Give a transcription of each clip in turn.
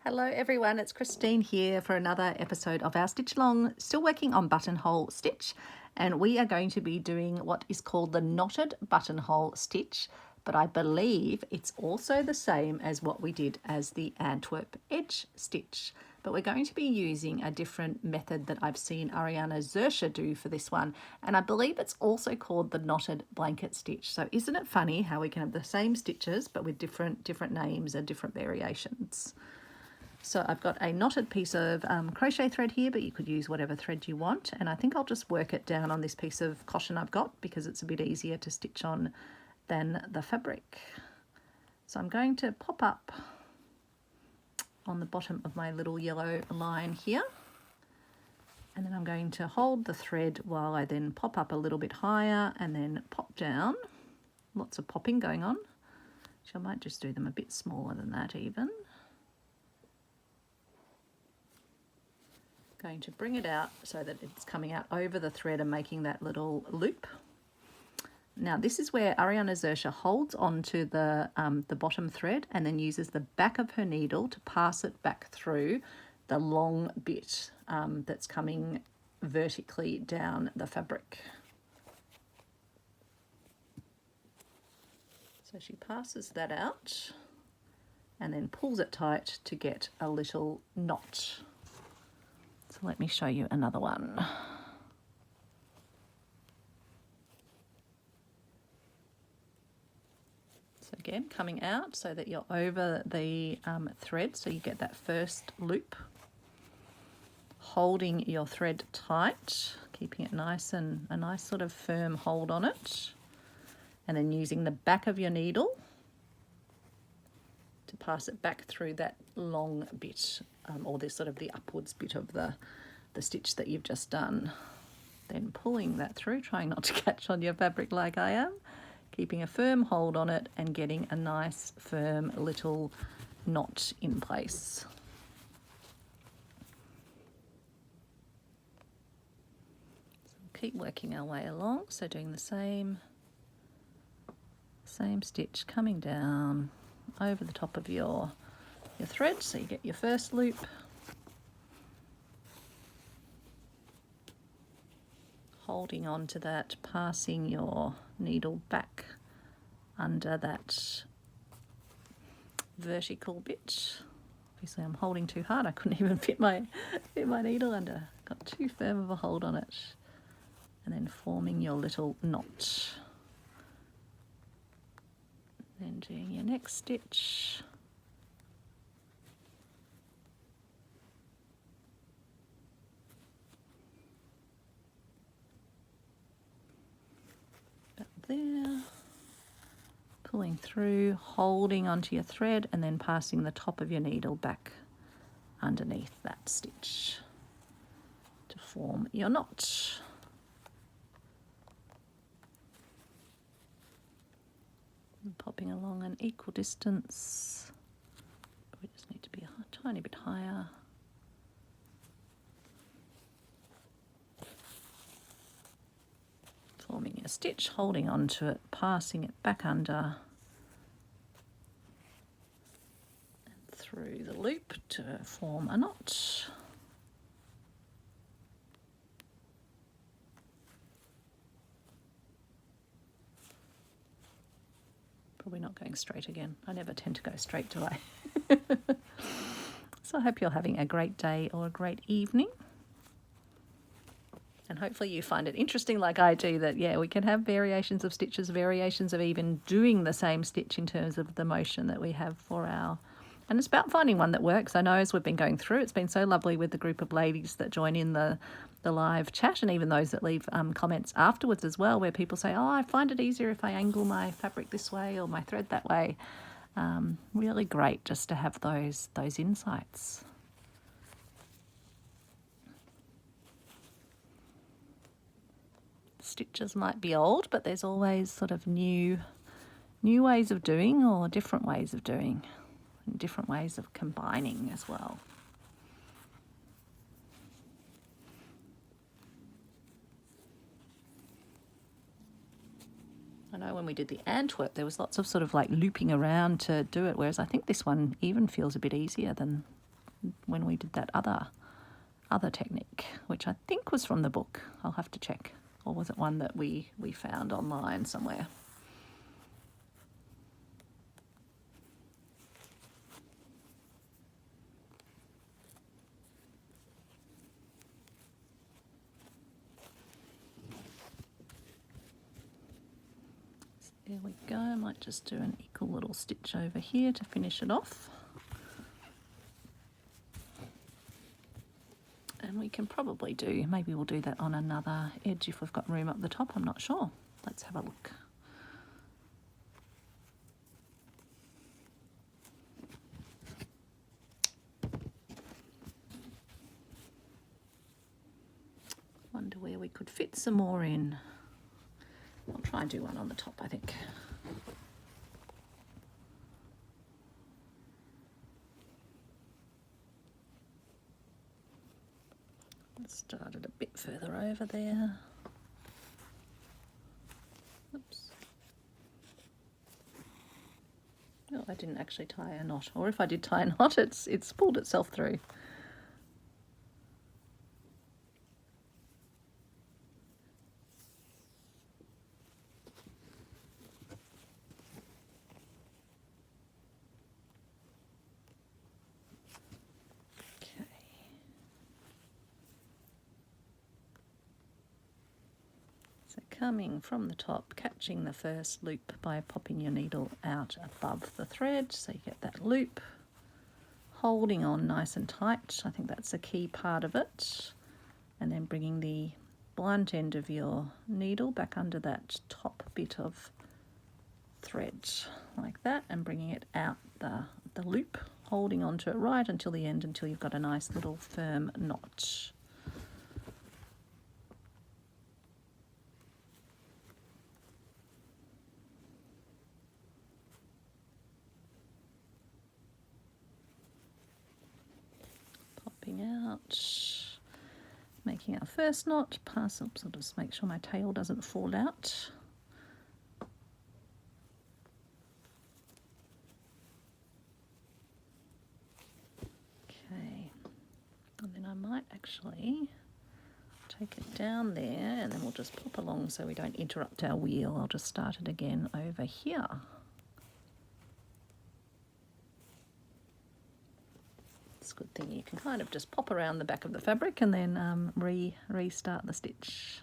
Hello everyone, it's Christine here for another episode of our Stitch Along, still working on buttonhole stitch, and we are going to be doing what is called the knotted buttonhole stitch, but I believe it's also the same as what we did as the Antwerp edge stitch. But we're going to be using a different method that I've seen Ariana Zersha do for this one, and I believe it's also called the knotted blanket stitch. So isn't it funny how we can have the same stitches but with different names and different variations? So I've got a knotted piece of crochet thread here, but you could use whatever thread you want. And I think I'll just work it down on this piece of cotton I've got because it's a bit easier to stitch on than the fabric. So I'm going to pop up on the bottom of my little yellow line here. And then I'm going to hold the thread while I then pop up a little bit higher and then pop down. Lots of popping going on. So I might just do them a bit smaller than that even. Going to bring it out so that it's coming out over the thread and making that little loop. Now this is where Ariana Zersha holds onto the bottom thread and then uses the back of her needle to pass it back through the long bit that's coming vertically down the fabric. So she passes that out and then pulls it tight to get a little knot. So let me show you another one. So again, coming out so that you're over the thread, so you get that first loop. Holding your thread tight, keeping it nice and a nice sort of firm hold on it. And then using the back of your needle to pass it back through that long bit, or this sort of the upwards bit of the stitch that you've just done. Then pulling that through, trying not to catch on your fabric like I am, keeping a firm hold on it and getting a nice firm little knot in place. So we'll keep working our way along, so doing the same stitch coming down over the top of your thread, so you get your first loop. Holding on to that, passing your needle back under that vertical bit. Obviously I'm holding too hard, I couldn't even fit my needle under. Got too firm of a hold on it. And then forming your little knot. Then doing your next stitch. About there. Pulling through, holding onto your thread and then passing the top of your needle back underneath that stitch to form your knot. Popping along an equal distance. We just need to be a tiny bit higher. Forming your stitch, holding on to it, passing it back under and through the loop to form a knot. Probably not going straight again. I never tend to go straight, do I? So I hope you're having a great day or a great evening. And hopefully you find it interesting like I do that, yeah, we can have variations of stitches, variations of even doing the same stitch in terms of the motion that we have for our... And it's about finding one that works. I know as we've been going through, it's been so lovely with the group of ladies that join in the live chat, and even those that leave comments afterwards as well, where people say, oh, I find it easier if I angle my fabric this way or my thread that way. Really great just to have those insights. Stitches might be old, but there's always sort of new ways of doing or different ways of doing and different ways of combining as well. I know when we did the Antwerp, there was lots of sort of like looping around to do it, whereas I think this one even feels a bit easier than when we did that other technique, which I think was from the book. I'll have to check. Or was it one that we found online somewhere? There we go. I might just do an equal little stitch over here to finish it off. And we can probably do, maybe we'll do that on another edge if we've got room up the top. I'm not sure. Let's have a look. Wonder where we could fit some more in. I'll try and do one on the top, I think. Start it a bit further over there. Oops. No, I didn't actually tie a knot. Or if I did tie a knot, it's pulled itself through. Coming from the top, catching the first loop by popping your needle out above the thread so you get that loop, holding on nice and tight. I think that's a key part of it. And then bringing the blunt end of your needle back under that top bit of thread like that and bringing it out the loop, holding onto it right until the end until you've got a nice little firm knot. Out, making our first knot, pass up, so I'll just make sure my tail doesn't fall out. Okay, and then I might actually take it down there and then we'll just pop along so we don't interrupt our wheel. I'll just start it again over here. It's a good thing you can kind of just pop around the back of the fabric and then restart the stitch.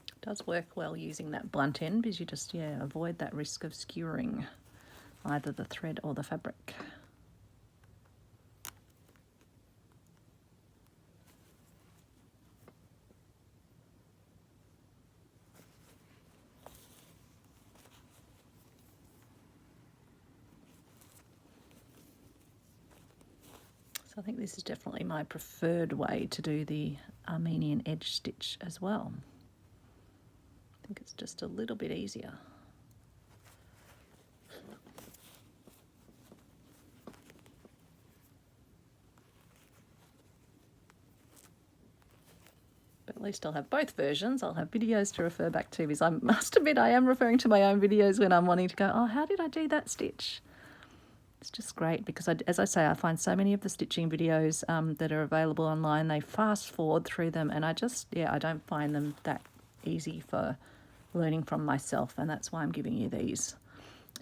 It does work well using that blunt end because you just avoid that risk of skewering either the thread or the fabric. I think this is definitely my preferred way to do the Armenian edge stitch as well. I think it's just a little bit easier. But at least I'll have both versions. I'll have videos to refer back to because I must admit I am referring to my own videos when I'm wanting to go, oh, how did I do that stitch? It's just great because, as I say, I find so many of the stitching videos that are available online, they fast forward through them and I don't find them that easy for learning from myself, and that's why I'm giving you these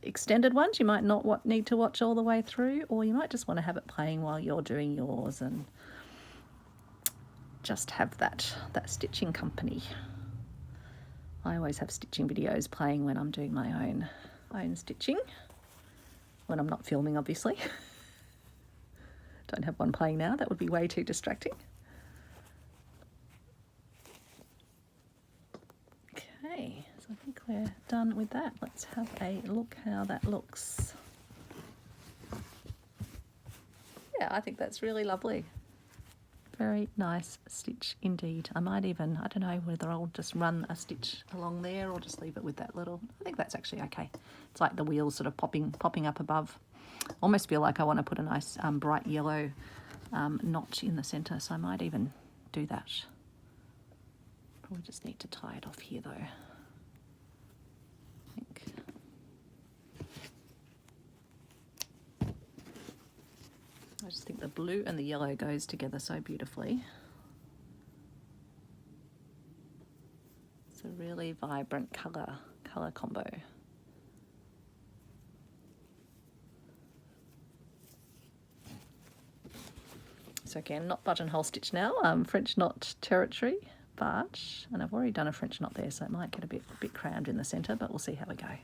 extended ones. You might not need to watch all the way through, or you might just want to have it playing while you're doing yours and just have that stitching company. I always have stitching videos playing when I'm doing my own stitching. When I'm not filming, obviously. Don't have one playing now, that would be way too distracting. Okay, so I think we're done with that. Let's have a look how that looks. Yeah, I think that's really lovely. Very nice stitch indeed. I might even, I don't know whether I'll just run a stitch along there or just leave it with that little, I think that's actually okay. It's like the wheels sort of popping up above. Almost feel like I want to put a nice bright yellow notch in the centre, so I might even do that. Probably just need to tie it off here though, I think. I just think the blue and the yellow goes together so beautifully. It's a really vibrant colour combo. So again, not buttonhole stitch now, French knot territory, but, and I've already done a French knot there, so it might get a bit crammed in the centre, but we'll see how we go. I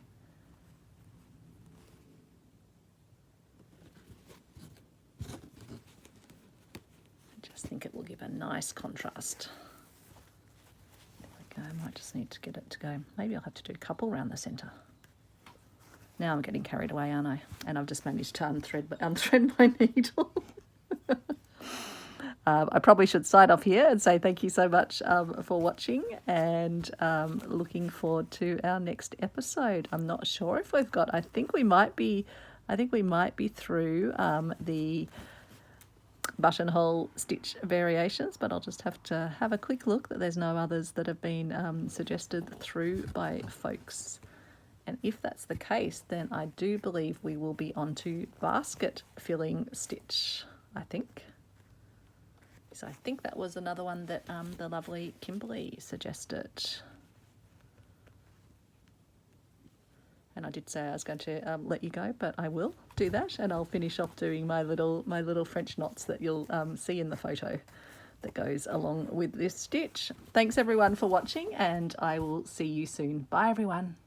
just think it will give a nice contrast. There we go, I might just need to get it to go. Maybe I'll have to do a couple around the centre. Now I'm getting carried away, aren't I? And I've just managed to unthread my needle. I probably should sign off here and say thank you so much for watching, and looking forward to our next episode. I'm not sure if we've got, I think we might be through the buttonhole stitch variations, but I'll just have to have a quick look that there's no others that have been suggested through by folks. And if that's the case, then I do believe we will be onto basket filling stitch, I think. So I think that was another one that the lovely Kimberly suggested. And I did say I was going to let you go, but I will do that, and I'll finish off doing my little French knots that you'll see in the photo that goes along with this stitch. Thanks everyone for watching, and I will see you soon. Bye everyone.